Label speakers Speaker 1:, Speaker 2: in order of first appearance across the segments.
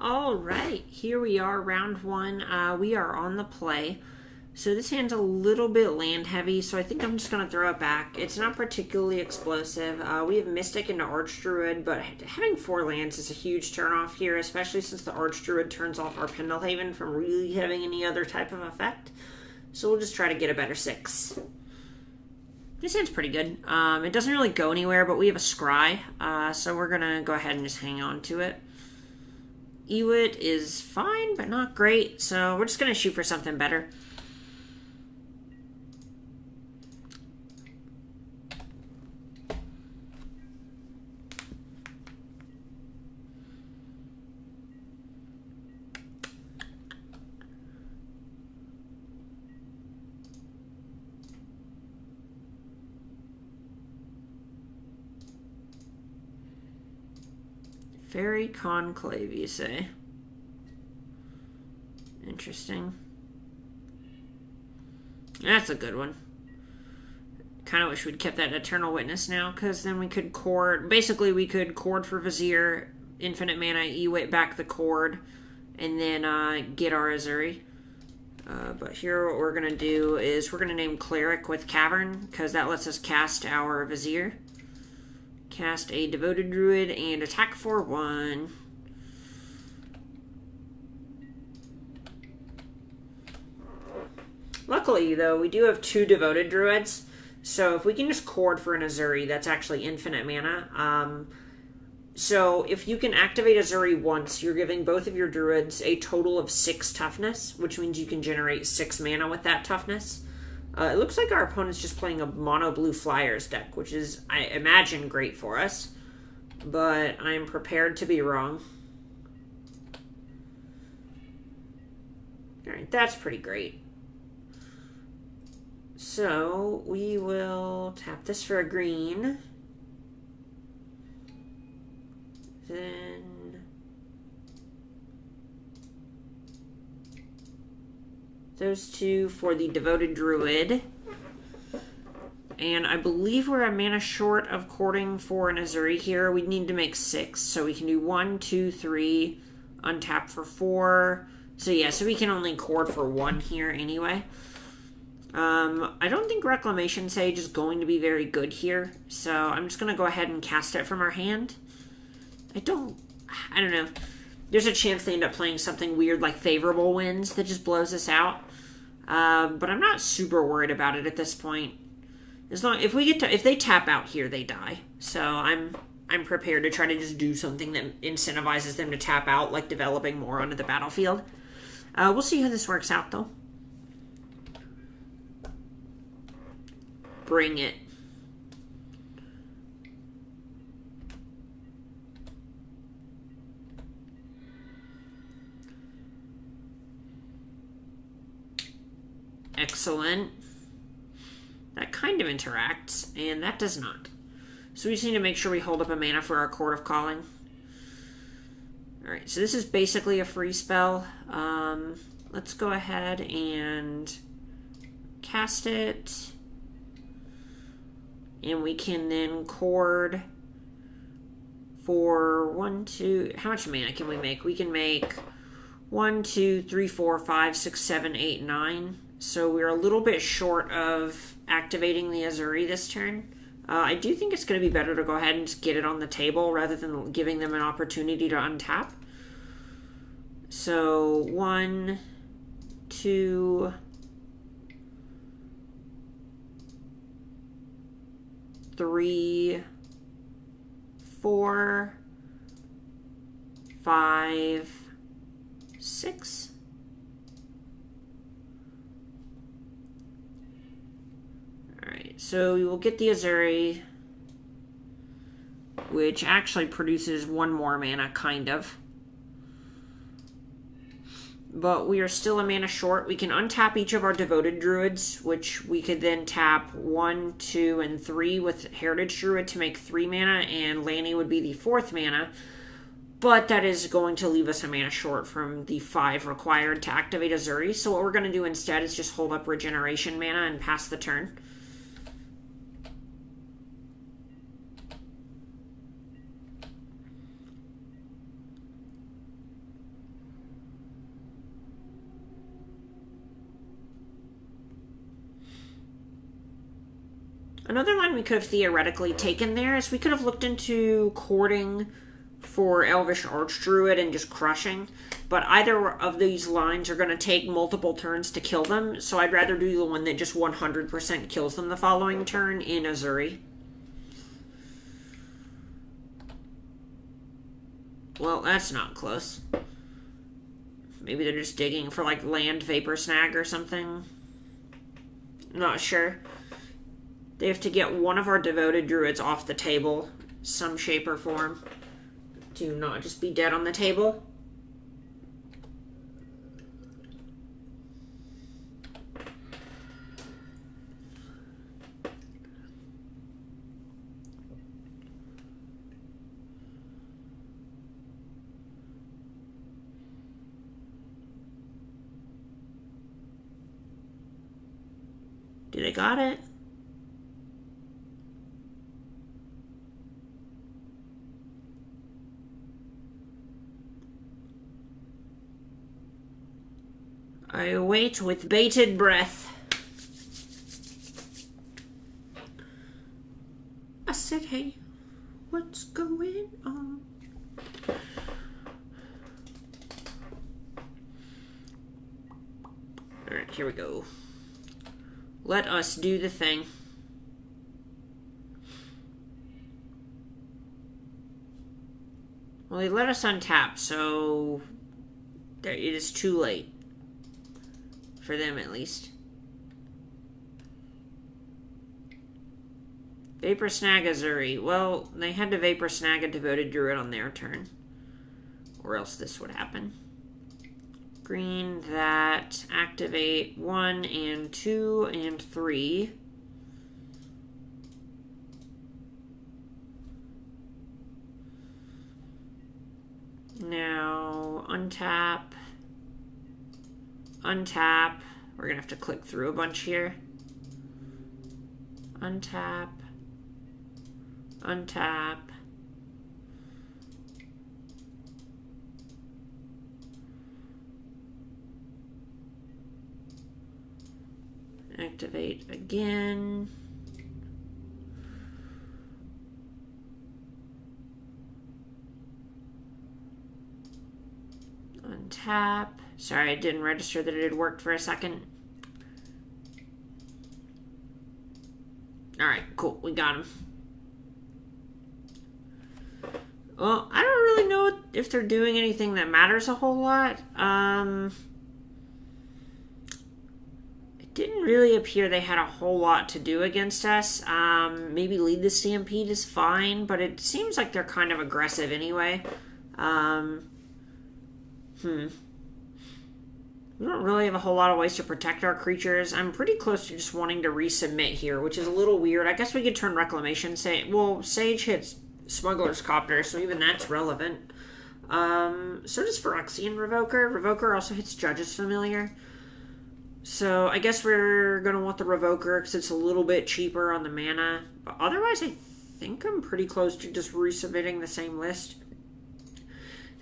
Speaker 1: All right, here we are, round one. We are on the play. So this hand's a little bit land heavy, so I think I'm just going to throw it back. It's not particularly explosive. We have Mystic into Archdruid, but having 4 lands is a huge turnoff here, especially since the Archdruid turns off our Pendelhaven from really having any other type of effect. So we'll just try to get a better 6. This hand's pretty good. It doesn't really go anywhere, but we have a Scry, so we're going to go ahead and just hang on to it. Ewit is fine, but not great, so we're just going to shoot for something better. Fairy Conclave, you say? Interesting. That's a good one. Kind of wish we'd kept that Eternal Witness now, because then we could cord. Basically, we could cord for Vizier, infinite mana, Ewit back the cord, and then get our Azuri. But here what we're going to do is we're going to name Cleric with Cavern, because that lets us cast our Vizier. Cast a Devoted Druid and attack for 1. Luckily, though, we do have 2 Devoted Druids, so if we can just cord for an Azuri, that's actually infinite mana. So if you can activate Azuri once, you're giving both of your Druids a total of 6 toughness, which means you can generate 6 mana with that toughness. It looks like our opponent's just playing a mono blue Flyers deck, which is, I imagine, great for us. But I'm prepared to be wrong. Alright, that's pretty great. So, we will tap this for a green. Then those 2 for the Devoted Druid. And I believe we're a mana short of cording for an Azuri here. We need to make 6. So we can do 1, 2, 3, untap for 4. So yeah, so we can only cord for 1 here anyway. I don't think Reclamation Sage is going to be very good here. So I'm just going to go ahead and cast it from our hand. I don't know. There's a chance they end up playing something weird like Favorable Winds that just blows us out. But I'm not super worried about it at this point. As long if they tap out here, they die. So I'm prepared to try to just do something that incentivizes them to tap out, like developing more onto the battlefield. We'll see how this works out, though. Bring it. Excellent. That kind of interacts, and that does not. So we just need to make sure we hold up a mana for our Court of Calling. Alright, so this is basically a free spell. Let's go ahead and cast it. And we can then cord for 1, 2... How much mana can we make? We can make 1, 2, 3, 4, 5, 6, 7, 8, 9. So we're a little bit short of activating the Azuri this turn. I do think it's going to be better to go ahead and just get it on the table rather than giving them an opportunity to untap. So 1, 2, 3, 4, 5, 6. Alright, so we will get the Azuri, which actually produces 1 more mana, kind of. But we are still a mana short. We can untap each of our Devoted Druids, which we could then tap 1, 2, and 3 with Heritage Druid to make 3 mana, and Lanny would be the 4th mana. But that is going to leave us a mana short from the 5 required to activate Azuri. So what we're going to do instead is just hold up Regeneration mana and pass the turn. Another line we could have theoretically taken there is we could have looked into courting for Elvish Archdruid and just crushing, but either of these lines are going to take multiple turns to kill them, so I'd rather do the one that just 100% kills them the following turn in Azuri. Well, that's not close. Maybe they're just digging for, like, land vapor snag or something. Not sure. They have to get one of our devoted druids off the table, some shape or form, to not just be dead on the table. Do they got it? I await with bated breath. I said, hey, what's going on? Alright, here we go. Let us do the thing. Well, they let us untap, so it is too late. For them, at least. Vapor Snag Azuri. Well, they had to Vapor Snag a Devoted Druid on their turn. Or else this would happen. Green, that. Activate 1 and 2 and 3. Now, untap. Untap. We're going to have to click through a bunch here. Untap. Untap. Activate again. Untap. Sorry, I didn't register that it had worked for a second. Alright, cool. We got him. Well, I don't really know if they're doing anything that matters a whole lot. It didn't really appear they had a whole lot to do against us. Maybe lead the Stampede is fine, but it seems like they're kind of aggressive anyway. We don't really have a whole lot of ways to protect our creatures. I'm pretty close to just wanting to resubmit here, which is a little weird. I guess we could turn Reclamation. Well, Sage hits Smuggler's Copter, so even that's relevant. So does Phyrexian Revoker. Revoker also hits Judge's Familiar. So I guess we're going to want the Revoker because it's a little bit cheaper on the mana. But otherwise, I think I'm pretty close to just resubmitting the same list.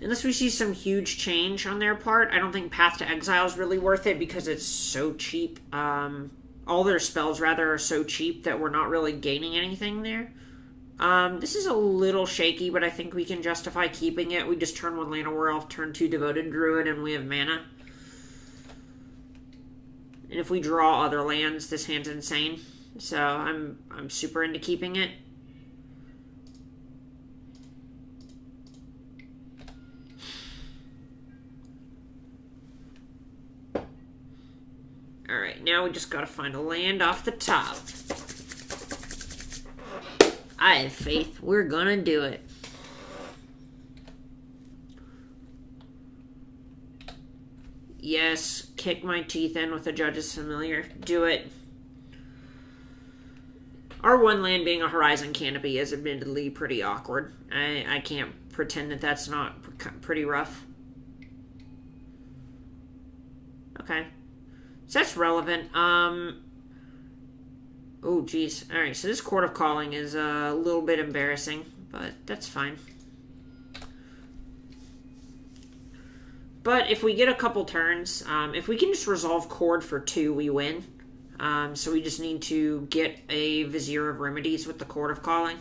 Speaker 1: Unless we see some huge change on their part, I don't think Path to Exile is really worth it because it's so cheap. All their spells, rather, are so cheap that we're not really gaining anything there. This is a little shaky, but I think we can justify keeping it. We just turn 1 Llanowar Elf, turn 2 Devoted Druid, and we have mana. And if we draw other lands, this hand's insane. So I'm super into keeping it. Alright, now we just gotta find a land off the top. I have faith. We're gonna do it. Yes, kick my teeth in with a Judge's Familiar. Do it. Our one land being a Horizon Canopy is admittedly pretty awkward. I can't pretend that that's not pretty rough. Okay. So that's relevant. Oh, geez. Alright, so this Court of Calling is a little bit embarrassing, but that's fine. But if we get a couple turns, if we can just resolve Chord for 2, we win. So we just need to get a Vizier of Remedies with the Court of Calling.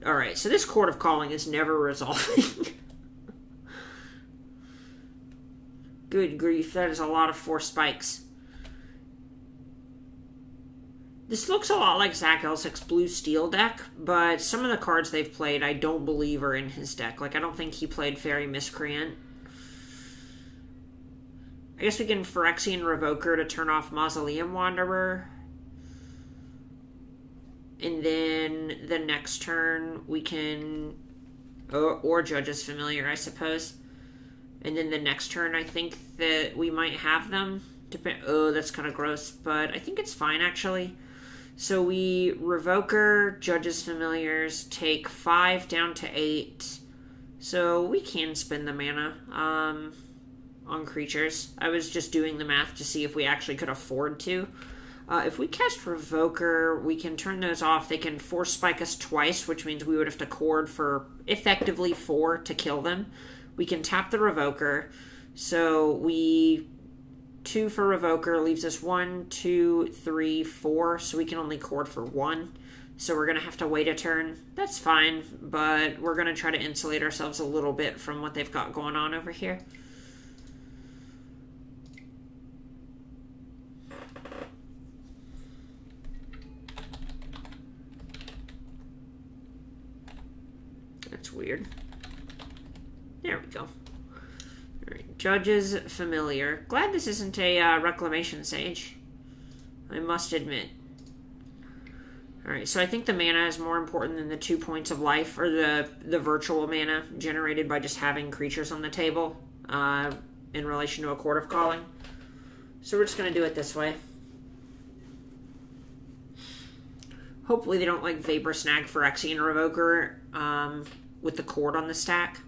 Speaker 1: Alright, so this Court of Calling is never resolving. Good grief, that is a lot of 4 spikes. This looks a lot like Zach Elsick's Blue Steel deck, but some of the cards they've played I don't believe are in his deck. Like, I don't think he played Fairy Miscreant. I guess we can Phyrexian Revoker to turn off Mausoleum Wanderer. And then the next turn we can... Or Judge's Familiar, I suppose. And then the next turn I think that we might have them. Oh, that's kind of gross, but I think it's fine, actually. So we Revoker, Judge's Familiars, take 5 down to 8. So we can spend the mana on creatures. I was just doing the math to see if we actually could afford to. If we cast Revoker, we can turn those off. They can Force Spike us twice, which means we would have to cord for effectively 4 to kill them. We can tap the Revoker. So we... 2 for Revoker leaves us 1, 2, 3, 4, so we can only cord for 1. So we're going to have to wait a turn. That's fine, but we're going to try to insulate ourselves a little bit from what they've got going on over here. That's weird. There we go. Alright, Judge's Familiar. Glad this isn't a Reclamation Sage, I must admit. Alright, so I think the mana is more important than the 2 points of life, or the virtual mana generated by just having creatures on the table in relation to a Court of Calling. So we're just going to do it this way. Hopefully they don't like Vapor Snag Phyrexian Revoker with the cord on the stack.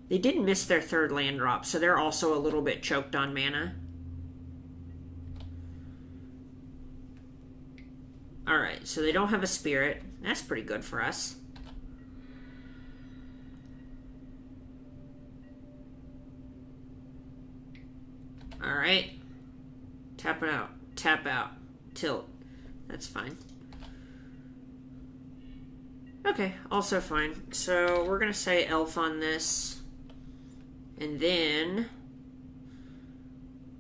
Speaker 1: They did miss their 3rd land drop, so they're also a little bit choked on mana. Alright, so they don't have a Spirit. That's pretty good for us. Alright. Tap it out. Tap out. Tilt. That's fine. Okay, also fine. So we're going to say Elf on this. And then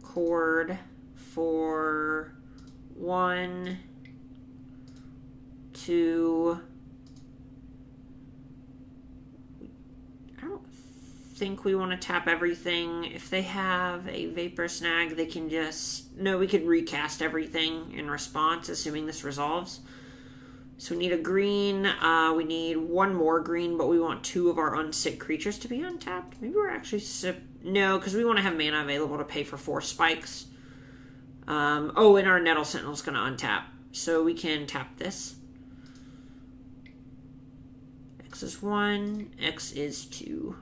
Speaker 1: cord for 1, 2. I don't think we want to tap everything. If they have a Vapor Snag, they can just... No, we could recast everything in response, assuming this resolves. So we need a green, we need 1 more green, but we want 2 of our unsick creatures to be untapped. Maybe we're actually... No, because we want to have mana available to pay for 4 spikes. Oh, and our Nettle Sentinel's going to untap. So we can tap this. X is 1, X is 2.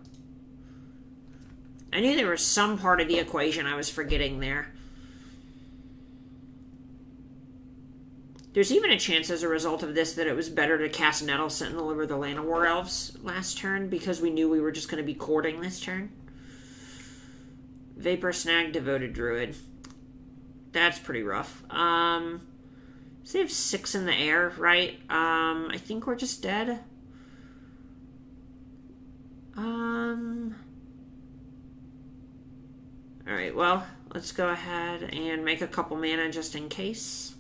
Speaker 1: I knew there was some part of the equation I was forgetting there. There's even a chance as a result of this that it was better to cast Nettle Sentinel over the Llanowar Elves last turn because we knew we were just going to be courting this turn. Vapor Snag, Devoted Druid. That's pretty rough. So they have 6 in the air, right? I think we're just dead. Alright, well, let's go ahead and make a couple mana just in case.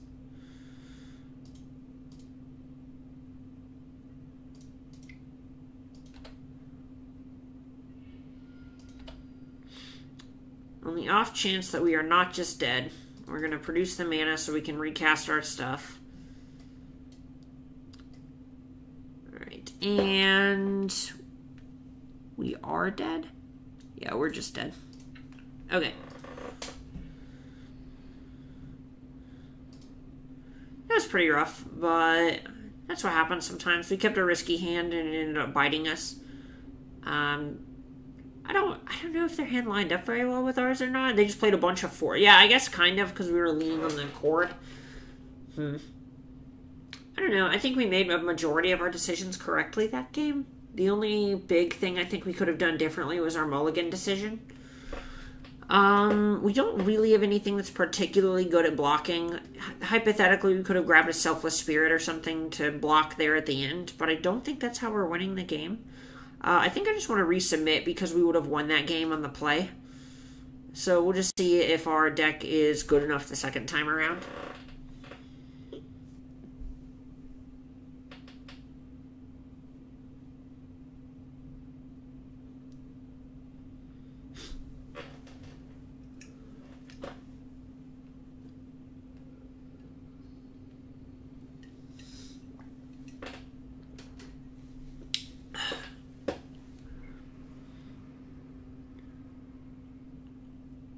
Speaker 1: On the off chance that we are not just dead, we're going to produce the mana so we can recast our stuff. Alright, and we are dead? Yeah, we're just dead. Okay. That was pretty rough, but that's what happens sometimes. We kept a risky hand and it ended up biting us. I don't know if their hand lined up very well with ours or not. They just played a bunch of 4. Yeah, I guess kind of, because we were leaning on the cord. I don't know. I think we made a majority of our decisions correctly that game. The only big thing I think we could have done differently was our mulligan decision. We don't really have anything that's particularly good at blocking. Hypothetically, we could have grabbed a Selfless Spirit or something to block there at the end, but I don't think that's how we're winning the game. I think I just want to resubmit because we would have won that game on the play. So we'll just see if our deck is good enough the second time around.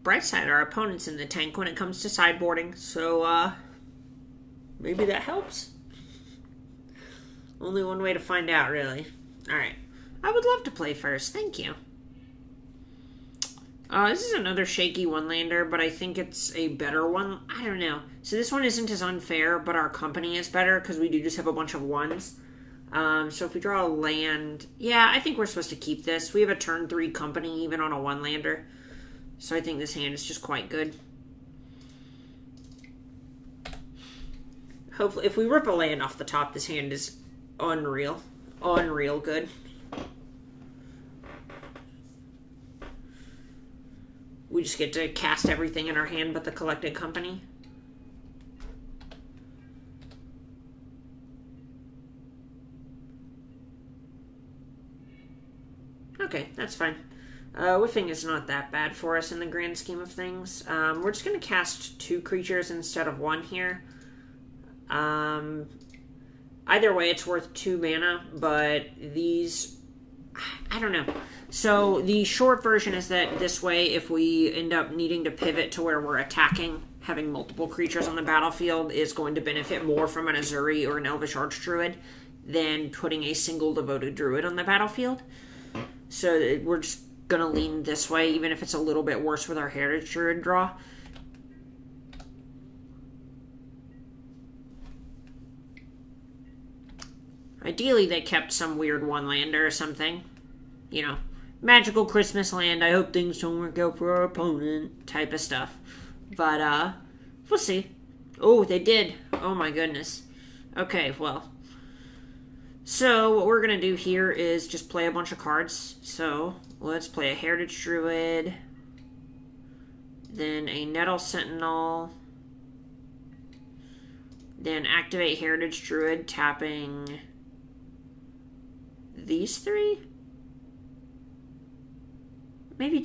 Speaker 1: Bright side, our opponent's in the tank when it comes to sideboarding, so maybe that helps. Only one way to find out, really. Alright. I would love to play first, thank you. This is another shaky one-lander, but I think it's a better one. I don't know. So this one isn't as unfair, but our company is better because we do just have a bunch of ones. So if we draw a land... Yeah, I think we're supposed to keep this. We have a turn 3 company even on a one-lander. So I think this hand is just quite good. Hopefully, if we rip a land off the top, this hand is unreal. Unreal good. We just get to cast everything in our hand but the collected company. Okay, that's fine. Whiffing is not that bad for us in the grand scheme of things. We're just going to cast 2 creatures instead of 1 here. Either way, it's worth 2 mana, but these... I don't know. So the short version is that this way, if we end up needing to pivot to where we're attacking, having multiple creatures on the battlefield is going to benefit more from an Azuri or an Elvish Archdruid than putting a single Devoted Druid on the battlefield. So we're just gonna lean this way, even if it's a little bit worse with our Heritage Druid draw. Ideally, they kept some weird one-lander or something. You know, magical Christmas land, I hope things don't work out for our opponent, type of stuff. But, we'll see. Oh, they did. Oh my goodness. Okay, well. So, what we're gonna do here is just play a bunch of cards. So, let's play a Heritage Druid, then a Nettle Sentinel, then activate Heritage Druid, tapping these 3? Maybe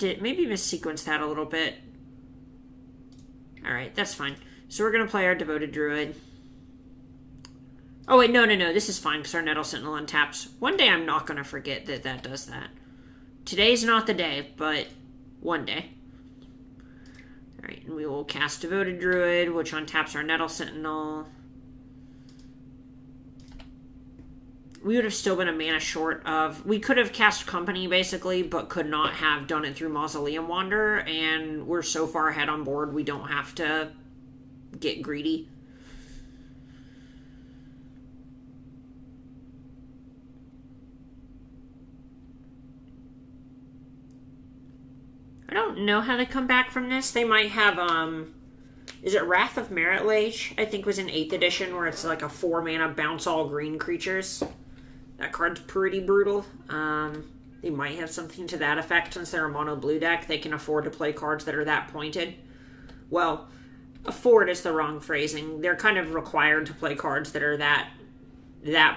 Speaker 1: missequence that a little bit. Alright, that's fine. So we're going to play our Devoted Druid. Oh wait, no, this is fine because our Nettle Sentinel untaps. One day I'm not going to forget that that does that. Today's not the day, but one day. Alright, and we will cast Devoted Druid, which untaps our Nettle Sentinel. We would have still been a mana short of... We could have cast Company, basically, but could not have done it through Mausoleum Wanderer, and we're so far ahead on board, we don't have to get greedy. I don't know how they come back from this. They might have, is it Wrath of Merit Lage? I think was in 8th edition, where it's like a 4-mana bounce all green creatures. That card's pretty brutal. They might have something to that effect. Since they're a mono blue deck, they can afford to play cards that are that pointed. Well, afford is the wrong phrasing. They're kind of required to play cards that are that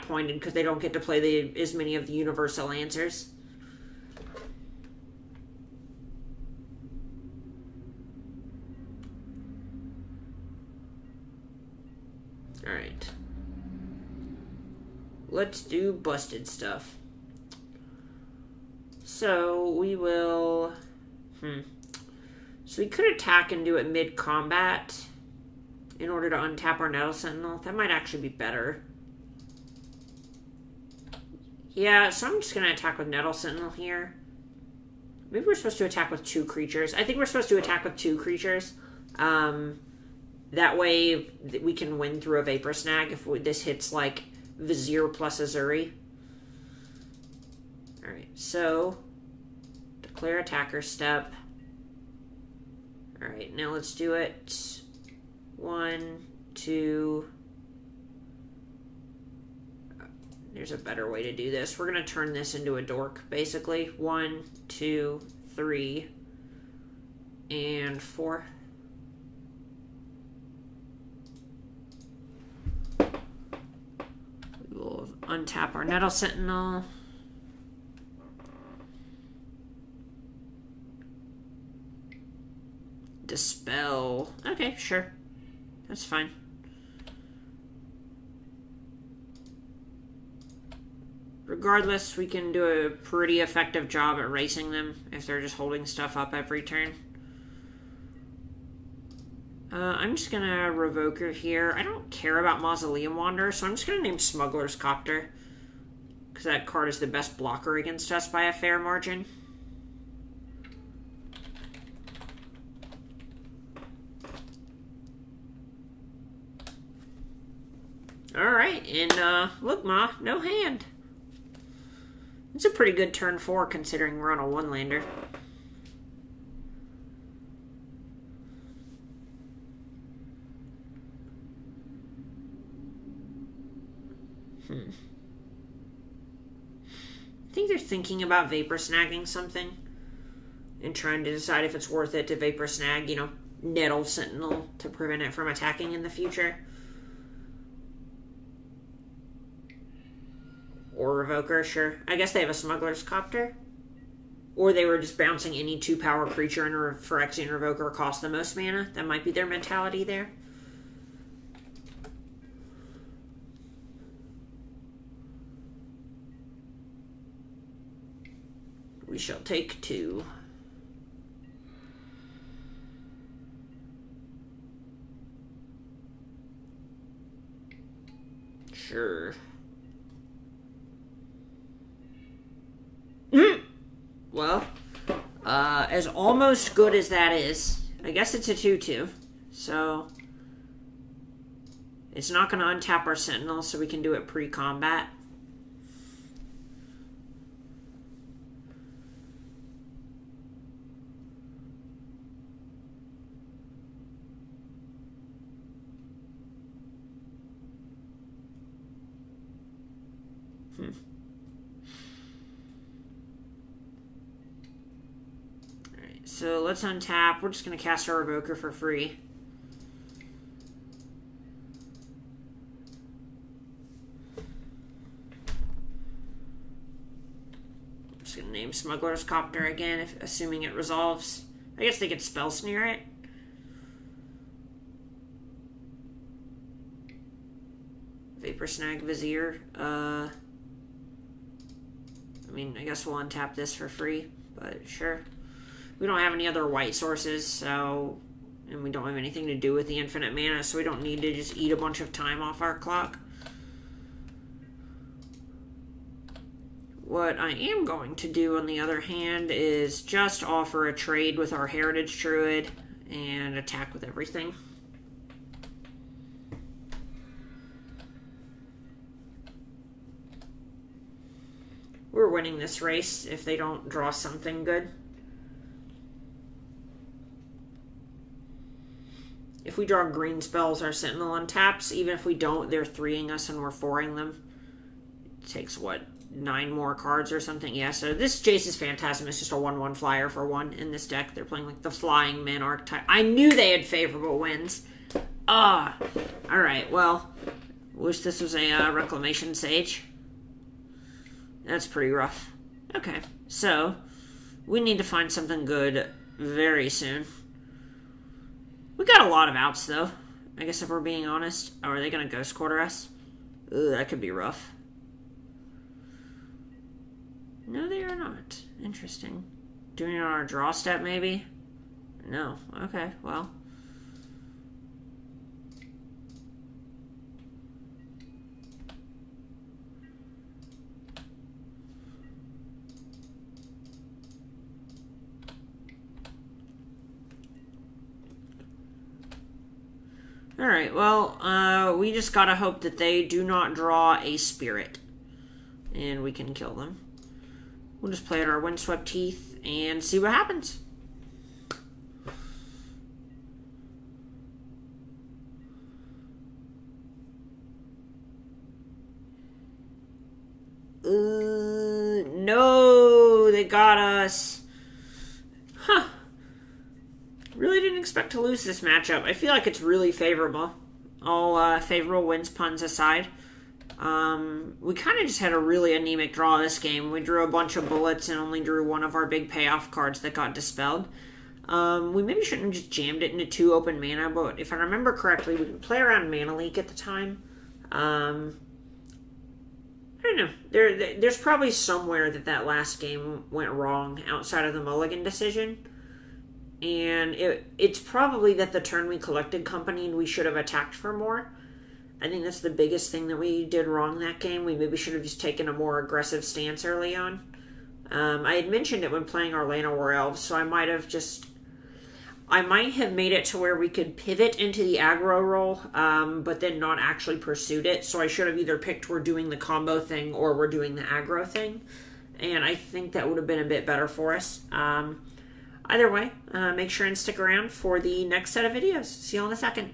Speaker 1: pointed because they don't get to play as many of the universal answers. Alright. Let's do busted stuff. So, we will... So we could attack and do it mid-combat in order to untap our Nettle Sentinel. That might actually be better. Yeah, so I'm just going to attack with Nettle Sentinel here. Maybe we're supposed to attack with 2 creatures. I think we're supposed to attack with 2 creatures. That way we can win through a Vapor Snag if this hits, like, Vizier plus Azuri. Alright, so declare attacker step. Alright, now let's do it. 1, 2... There's a better way to do this. We're going to turn this into a dork, basically. 1, 2, 3, and 4. We will untap our Nettle Sentinel. Dispel. Okay, sure. That's fine. Regardless, we can do a pretty effective job at racing them if they're just holding stuff up every turn. I'm just going to Revoker here. I don't care about Mausoleum Wanderer, so I'm just going to name Smuggler's Copter. Because that card is the best blocker against us by a fair margin. Alright, and look, Ma, no hand. It's a pretty good turn 4 considering we're on a 1-lander. I think they're thinking about Vapor Snagging something and trying to decide if it's worth it to Vapor Snag, you know, Nettle Sentinel to prevent it from attacking in the future. Or Revoker, sure. I guess they have a Smuggler's Copter. Or they were just bouncing any 2-power creature and Phyrexian Revoker cost the most mana. That might be their mentality there. We shall take 2. Sure. Well, as almost good as that is, I guess it's a 2-2. So, it's not going to untap our Sentinel, so we can do it pre-combat. Alright, so let's untap. We're just going to cast our Revoker for free. I'm just going to name Smuggler's Copter again, assuming it resolves. I guess they could Spell Sneer it. Vapor Snag Vizier. I mean, I guess we'll untap this for free, but sure. We don't have any other white sources, so... And we don't have anything to do with the infinite mana, so we don't need to just eat a bunch of time off our clock. What I am going to do, on the other hand, is just offer a trade with our Heritage Druid and attack with everything. We're winning this race if they don't draw something good. If we draw green spells, our Sentinel untaps. Even if we don't, they're 3-ing us and we're 4-ing them. It takes, what, 9 more cards or something? Yeah, so this Jace's Phantasm is just a 1/1 flyer for 1 in this deck. They're playing like the Flying Man archetype. I knew they had favorable wins. Alright, well, wish this was a Reclamation Sage. That's pretty rough. Okay, so we need to find something good very soon. We got a lot of outs, though. I guess if we're being honest. Oh, are they going to Ghost Quarter us? Ugh, that could be rough. No, they are not. Interesting. Doing it on our draw step, maybe? No. Okay, well. Alright, well, we just gotta hope that they do not draw a Spirit. And we can kill them. We'll just play at our Windswept Teeth and see what happens. No, they got us. Huh. Really didn't expect to lose this matchup. I feel like it's really favorable. All favorable wins, puns aside. We kind of just had a really anemic draw this game. We drew a bunch of bullets and only drew one of our big payoff cards that got dispelled. We maybe shouldn't have just jammed it into 2 open mana, but if I remember correctly, we could play around Mana Leak at the time. I don't know. There's probably somewhere that last game went wrong outside of the mulligan decision. And it's probably that the turn we collected company and we should have attacked for more. I think that's the biggest thing that we did wrong that game. We maybe should have just taken a more aggressive stance early on. I had mentioned it when playing our Lana War Elves, so I might have made it to where we could pivot into the aggro role, but then not actually pursued it. So I should have either picked we're doing the combo thing or we're doing the aggro thing. And I think that would have been a bit better for us. Either way, make sure and stick around for the next set of videos. See you all in a second.